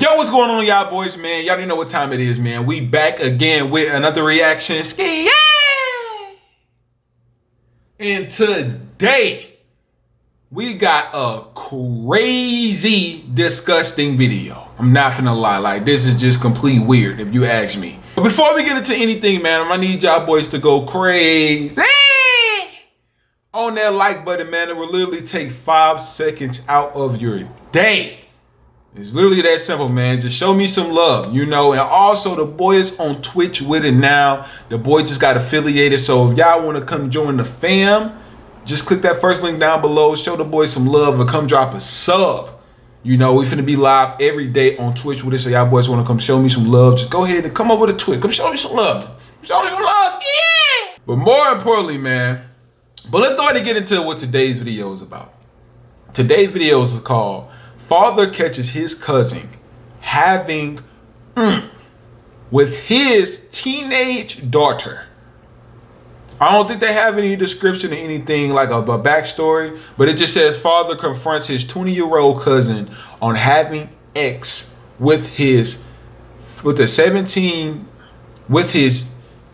Yo, what's going on, y'all boys, man? Y'all already know what time it is, man. We back again with another reaction. Ski, yeah! And today, we got a crazy, disgusting video. I'm not finna lie, like this is just complete weird if you ask me. But before we get into anything, man, I'm gonna need y'all boys to go crazy on that like button, man. It will literally take 5 seconds out of your day. It's literally that simple, man. Just show me some love, you know. And also, the boy is on Twitch with it now. The boy just got affiliated. So if y'all want to come join the fam, just click that first link down below. Show the boy some love or come drop a sub. You know, we finna be live every day on Twitch with it. So y'all boys want to come show me some love, just go ahead and come up with a tweet. Come show me some love. Show me some love, yeah. But more importantly, man, but let's go ahead and get into what today's video is about. Today's video is called Father Catches His Cousin Having with His Teenage Daughter. I don't think they have any description or anything like a backstory, but it just says father confronts his 20-year-old cousin on having sex with his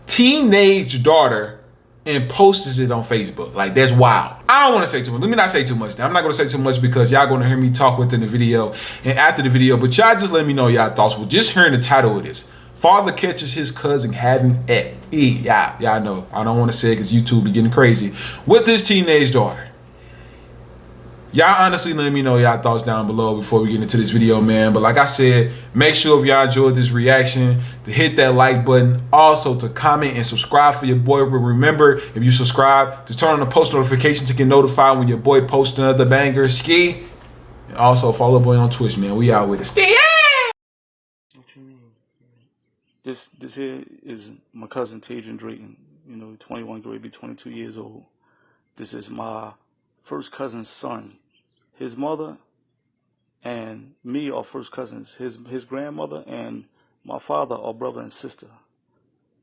teenage daughter and posts it on Facebook. Like, that's wild. I don't want to say too much. Let me not say too much. Now, I'm not going to say too much because y'all going to hear me talk within the video and after the video, but y'all just let me know y'all thoughts with just hearing the title of this. Father catches his cousin having sex. Y'all know. I don't want to say it because YouTube be getting crazy. With his teenage daughter. Y'all honestly let me know y'all thoughts down below before we get into this video, man. But like I said, make sure if y'all enjoyed this reaction to hit that like button. Also to comment and subscribe for your boy. But remember, if you subscribe, to turn on the post notifications to get notified when your boy posts another banger. Ski. And also follow boy on Twitch, man. We out with it. Ski. What you mean? This here is my cousin 𝐒𝐤𝐤𝐬𝐿. You know, 21, going to be 22 years old. This is my first cousin's son. His mother and me are first cousins. His grandmother and my father are brother and sister.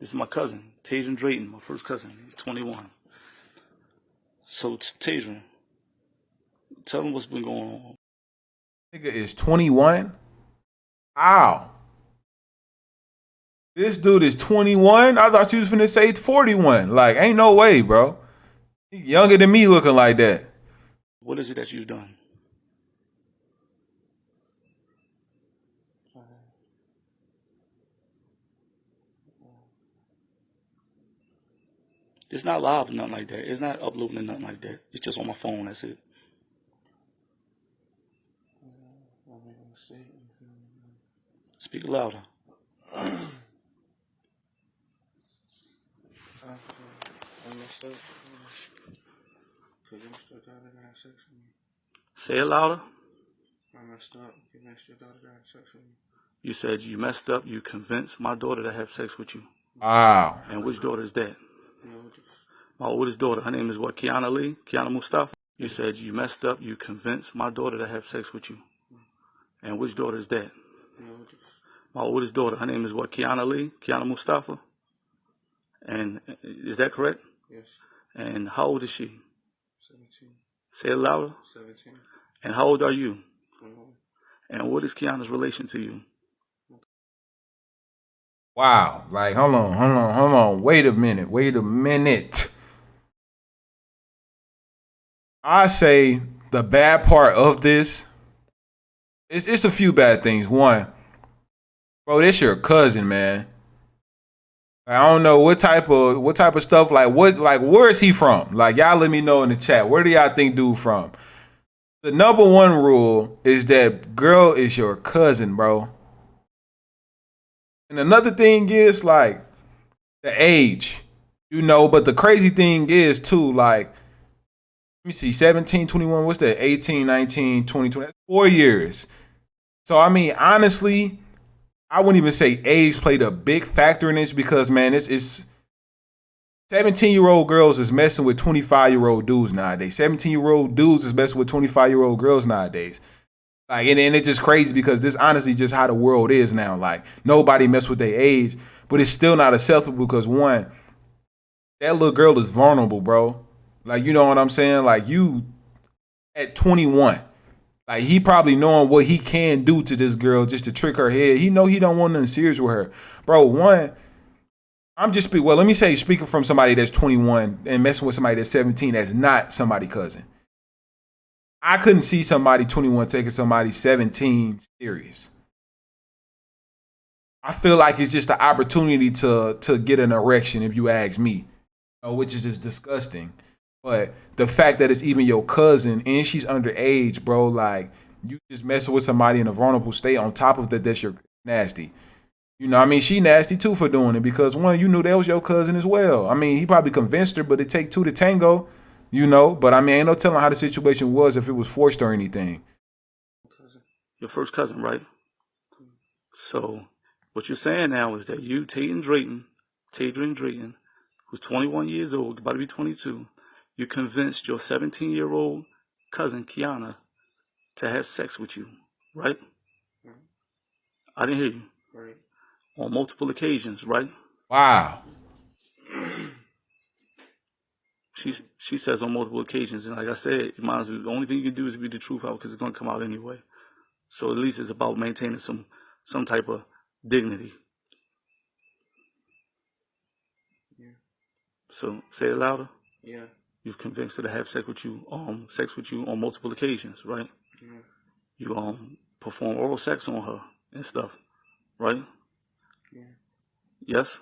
This is my cousin, 𝐒𝐤𝐤𝐬𝐿, my first cousin. He's 21. So, 𝐒𝐤𝐤𝐬𝐿, tell him what's been going on. Nigga is 21? Ow. This dude is 21? I thought you was finna say 41. Like, ain't no way, bro. He younger than me looking like that. What is it that you've done? It's not live or nothing like that. It's not uploading or nothing like that. It's just on my phone, that's it. Speak louder. Say it louder. I messed up. You messed your daughter to have sex with me. You said you messed up. You convinced my daughter to have sex with you. Wow. And which daughter is that? My oldest daughter. Her name is what? 𝐒𝐤𝐤𝐬𝐿 Mustafa. You said you messed up. You convinced my daughter to have sex with you. And which daughter is that? My oldest daughter. Her name is what? 𝐒𝐤𝐤𝐬𝐿 Mustafa. And is that correct? Yes. And how old is she? 17. Say it louder. 17. And how old are you? 21. And what is 𝐒𝐤𝐤𝐬's relation to you? Wow. Like, hold on. Wait a minute. I say the bad part of this, it's a few bad things. One, bro, this your cousin, man. I don't know what type of stuff, where is he from? Like, y'all let me know in the chat. Where do y'all think dude from? The number one rule is that girl is your cousin, bro. And another thing is like the age, you know, but the crazy thing is too, like, let me see, 17, 21, what's that? 18, 19, 20, 20, that's 4 years. So, I mean, honestly, I wouldn't even say age played a big factor in this because, man, it's 17-year-old girls is messing with 25-year-old dudes nowadays. 17-year-old dudes is messing with 25-year-old girls nowadays. Like, and it's just crazy because this honestly just how the world is now. Like, nobody mess with their age, but it's still not acceptable because, one, that little girl is vulnerable, bro. Like, you know what I'm saying? Like, you at 21, Like, he probably knowing what he can do to this girl just to trick her head. He know he don't want nothing serious with her. Bro, one, let me say, speaking from somebody that's 21 and messing with somebody that's 17 that's not somebody's cousin. I couldn't see somebody 21 taking somebody 17 serious. I feel like it's just an opportunity to get an erection, if you ask me, which is just disgusting. But the fact that it's even your cousin and she's underage, bro, like, you just messing with somebody in a vulnerable state. On top of that, that's your nasty. You know, I mean, she nasty too for doing it because, one, you knew that was your cousin as well. I mean, he probably convinced her, but it take two to tango, you know. But I mean, ain't no telling how the situation was if it was forced or anything. Your first cousin, right? So what you're saying now is that you, Tadrian Drayton, who's 21 years old, about to be 22, you convinced your 17-year-old cousin, Kiana, to have sex with you, right? Right. I didn't hear you. Right. On multiple occasions, right? Wow. She says on multiple occasions, and like I said, the only thing you can do is read the truth out because it's going to come out anyway. So at least it's about maintaining some type of dignity. Yeah. So say it louder. Yeah. You've convinced her to have sex with you on multiple occasions, right? Yeah. You perform oral sex on her and stuff, right? Yeah. Yes?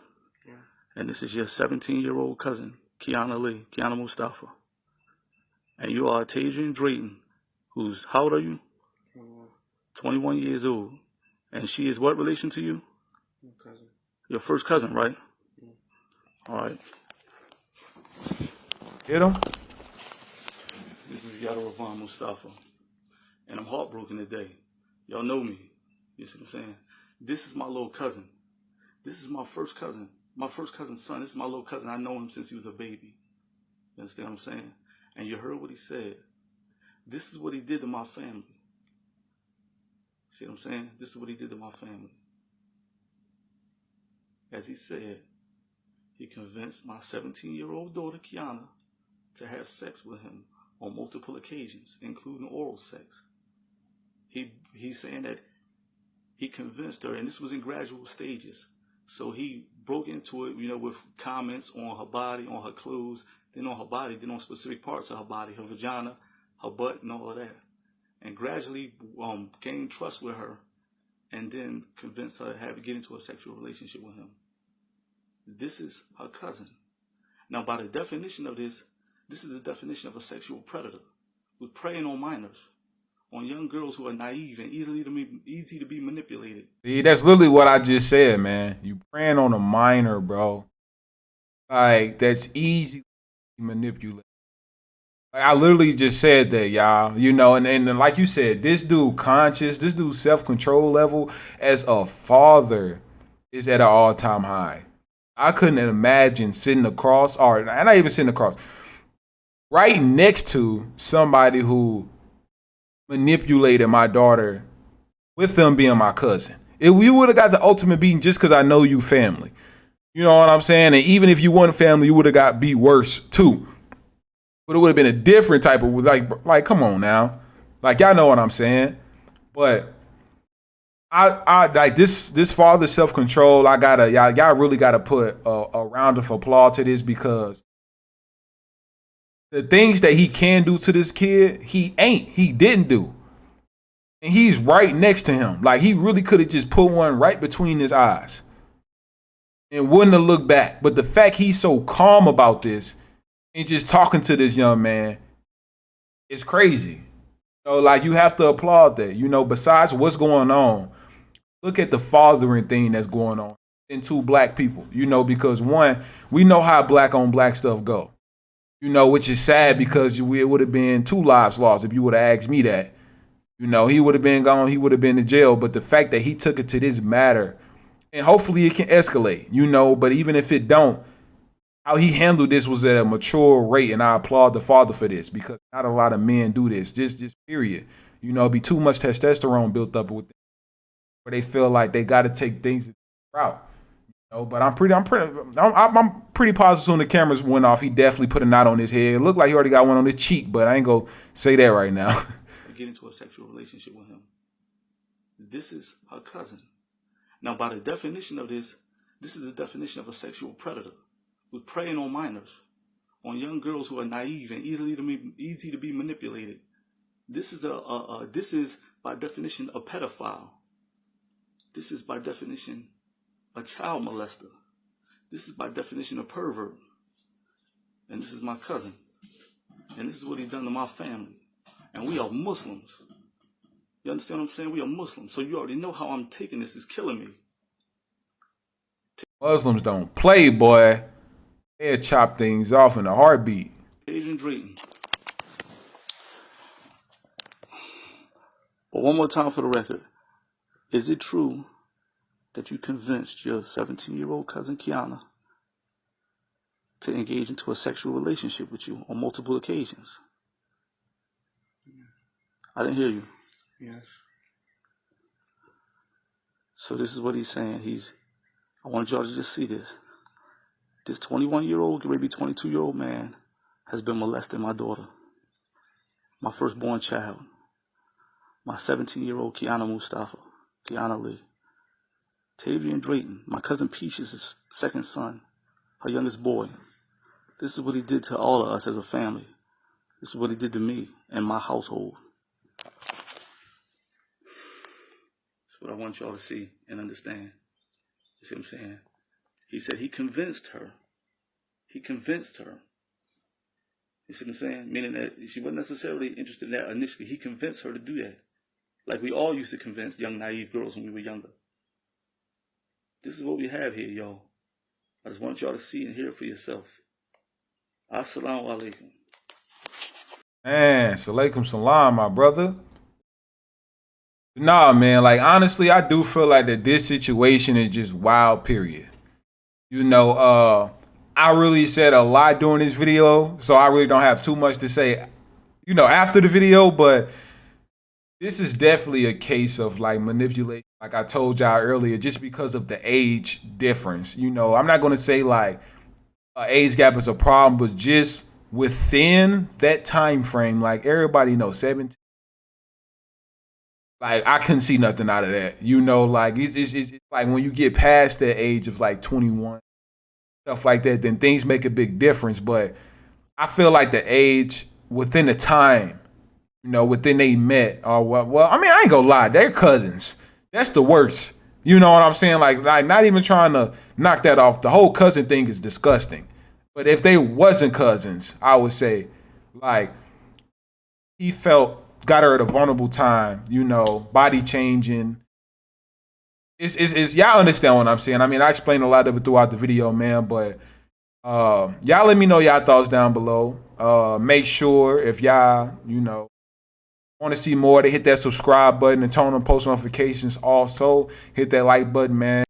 Yeah. And this is your 17-year-old cousin, Kiana Mustafa. And you are Tadrian Drayton, who's, how old are you? 21. 21 years old. And she is what relation to you? My cousin. Your first cousin, right? Yeah. All right. Hit him. This is Yadarovan Mustafa. And I'm heartbroken today. Y'all know me. You see what I'm saying? This is my little cousin. This is my first cousin. My first cousin's son. This is my little cousin. I know him since he was a baby. You understand what I'm saying? And you heard what he said. This is what he did to my family. See what I'm saying? This is what he did to my family. As he said, he convinced my 17-year-old daughter, Kiana, to have sex with him on multiple occasions, including oral sex. He's saying that he convinced her, and this was in gradual stages. So he broke into it, with comments on her body, on her clothes, then on her body, then on specific parts of her body, her vagina, her butt, and all of that. And gradually gained trust with her, and then convinced her to get into a sexual relationship with him. This is her cousin. Now, by the definition of this is the definition of a sexual predator who's preying on minors, on young girls who are naive and easy to be manipulated. See, that's literally what I just said, man. You preying on a minor, bro. Like, that's easy to manipulate. Like, I literally just said that, y'all. And like you said, this dude conscious, this dude self-control level as a father is at an all-time high. I couldn't imagine sitting across, or not even sitting across, right next to somebody who manipulated my daughter with them being my cousin. We would have got the ultimate beating just because I know you family. You know what I'm saying? And even if you weren't family, you would have got beat worse too. But it would have been a different type of, like, come on now. Like, y'all know what I'm saying. But I like this father's self-control. Y'all really gotta put a round of applause to this, because the things that he can do to this kid, he didn't do. And he's right next to him. Like, he really could have just put one right between his eyes and wouldn't have looked back. But the fact he's so calm about this and just talking to this young man is crazy. So, like, you have to applaud that. Besides what's going on, look at the fathering thing that's going on in two black people. Because one, we know how black on black stuff go. Which is sad, because it would have been 2 lives lost if you would have asked me that. He would have been gone. He would have been in jail. But the fact that he took it to this matter, and hopefully it can escalate, But even if it don't, how he handled this was at a mature rate, and I applaud the father for this, because not a lot of men do this. Just period. Be too much testosterone built up with them, where they feel like they got to take things out. But I'm pretty positive when the cameras went off, he definitely put a knot on his head. It looked like he already got one on his cheek, but I ain't gonna say that right now. to get into a sexual relationship with him. This is her cousin. Now, by the definition of this is the definition of a sexual predator who's preying on minors, on young girls who are naive and easy to be manipulated. This is this is by definition a pedophile. This is by definition a child molester. This is by definition a pervert. And this is my cousin. And this is what he done to my family. And we are Muslims. You understand what I'm saying? We are Muslims. So you already know how I'm taking this. It's killing me. Muslims don't play, boy. They'll chop things off in a heartbeat. 𝐂𝐤𝐤𝐬𝐿. But one more time for the record. Is it true that you convinced your 17-year-old cousin Kiana to engage into a sexual relationship with you on multiple occasions? Yes. I didn't hear you. Yes. So this is what he's saying. I want y'all to just see this. This 21-year-old, maybe 22-year-old man has been molesting my daughter, my firstborn child, my 17-year-old Kiana Mustafa, Kiana Lee. 𝐒𝐤𝐤𝐬𝐿, my cousin Peach's second son, her youngest boy. This is what he did to all of us as a family. This is what he did to me and my household. That's what I want y'all to see and understand. You see what I'm saying? He said he convinced her. He convinced her. You see what I'm saying? Meaning that she wasn't necessarily interested in that initially. He convinced her to do that. Like we all used to convince young, naive girls when we were younger. This is what we have here, y'all. I just want y'all to see and hear it for yourself. 𝐒𝐮𝐬𝐬𝐫𝐢𝐻𝐿. Man, 𝐒𝐮 salam, my brother. Nah, man, like honestly, I do feel like that this situation is just wild, period. You know, I really said a lot during this video, so I really don't have too much to say, you know, after the video, but this is definitely a case of like manipulation, like I told y'all earlier, just because of the age difference. You know, I'm not going to say like age gap is a problem, but just within that time frame, like everybody knows 17. Like I couldn't see nothing out of that. You know, like it's like when you get past that age of like 21, stuff like that, then things make a big difference. But I feel like the age within the time, you know, within they met, or well, I mean, I ain't gonna lie, they're cousins. That's the worst. You know what I'm saying? Like not even trying to knock that off. The whole cousin thing is disgusting. But if they wasn't cousins, I would say, like, he got her at a vulnerable time, you know, body changing. It's y'all understand what I'm saying? I mean, I explained a lot of it throughout the video, man, but y'all let me know y'all thoughts down below. Make sure if y'all, you know, want to see more, to hit that subscribe button and turn on post notifications. Also, hit that like button, man.